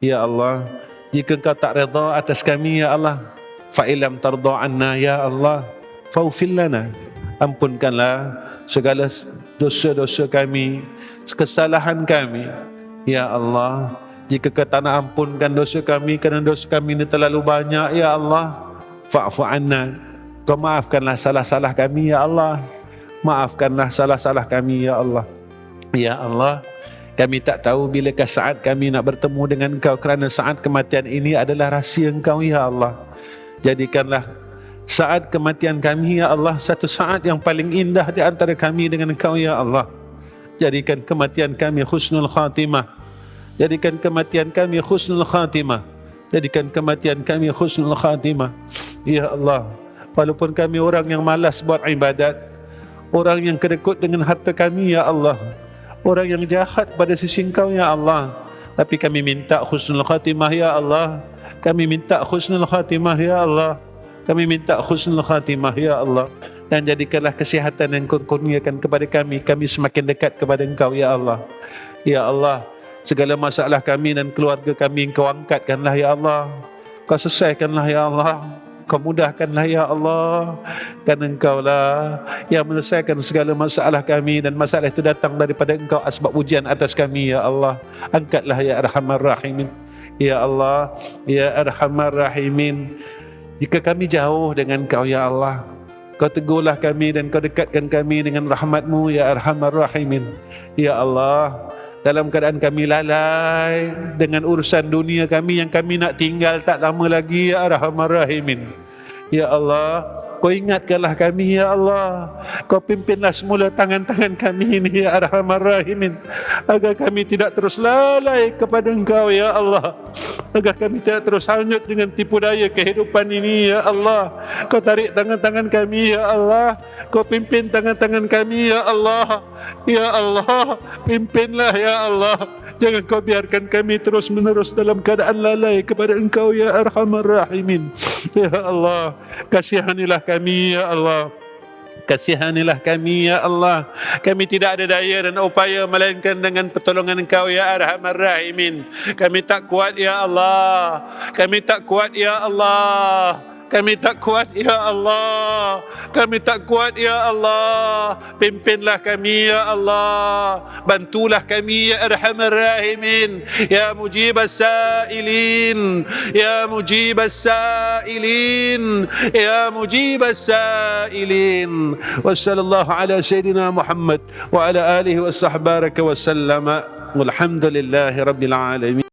Ya Allah, jika Engkau tak redha atas kami, ya Allah, fa illam tardha anna ya Allah, faghfir lana. Ampunkanlah segala dosa-dosa kami, kesalahan kami. Ya Allah, jika Kau tak nak ampunkan dosa kami kerana dosa kami ini terlalu banyak, ya Allah, fa'fu anna. Kau maafkanlah salah-salah kami, ya Allah. Maafkanlah salah-salah kami, ya Allah. Ya Allah, kami tak tahu bilakah saat kami nak bertemu dengan Engkau, kerana saat kematian ini adalah rahsia Engkau, ya Allah. Jadikanlah saat kematian kami, ya Allah, satu saat yang paling indah di antara kami dengan Engkau, ya Allah. Jadikan kematian kami husnul khatimah. Jadikan kematian kami husnul khatimah. Jadikan kematian kami husnul khatimah. Ya Allah, walaupun kami orang yang malas buat ibadat, orang yang kedekut dengan harta kami, ya Allah, orang yang jahat pada sisi Engkau, ya Allah, tapi kami minta husnul khatimah, ya Allah. Kami minta husnul khatimah, ya Allah. Kami minta husnul khatimah, ya Allah. Dan jadikanlah kesihatan yang Kau kurniakan kepada kami, kami semakin dekat kepada Engkau, ya Allah. Ya Allah, segala masalah kami dan keluarga kami Engkau angkatkanlah, ya Allah. Kau selesaikanlah, ya Allah. Kau mudahkanlah, ya Allah. Kerana Engkau-lah yang menyelesaikan segala masalah kami, dan masalah itu datang daripada Engkau, asbab ujian atas kami, ya Allah. Angkatlah, ya Arhamar Rahimin. Ya Allah, ya Arhamar Rahimin. Jika kami jauh dengan Kau, ya Allah, Kau tegurlah kami dan Kau dekatkan kami dengan rahmat-Mu, ya Arhamar Rahimin. Ya Allah, dalam keadaan kami lalai dengan urusan dunia kami yang kami nak tinggal tak lama lagi, ya Arhamar Rahimin. Ya Allah, Kau ingatkanlah kami, ya Allah. Kau pimpinlah semula tangan-tangan kami ini, ya Arhamar Rahimin, agar kami tidak terus lalai kepada Engkau, ya Allah. Agar kami tidak terus hanyut dengan tipu daya kehidupan ini, ya Allah. Kau tarik tangan-tangan kami, ya Allah. Kau pimpin tangan-tangan kami, ya Allah. Ya Allah, pimpinlah, ya Allah. Jangan Kau biarkan kami terus-menerus dalam keadaan lalai kepada Engkau, ya Arhamar Rahimin. Ya Allah, kasihanilah kami, ya Allah. Kasihanilah kami, ya Allah. Kami tidak ada daya dan upaya melainkan dengan pertolongan Engkau, ya Arhamar Rahimin. Kami tak kuat, ya Allah. Kami tak kuat, ya Allah. Kami tak kuat, ya Allah. Kami tak kuat, ya Allah. Pimpinlah kami, ya Allah. Bantulah kami, ya Arhamar Rahimin. Ya Mujibas Sa'ilin. Ya Mujibas Sa'ilin. Ya Mujibas Sa'ilin. Wa sallallahu ala Sayyidina Muhammad wa ala alihi wa sahbaraka wa sallama. Walhamdulillahi Rabbil Alamin.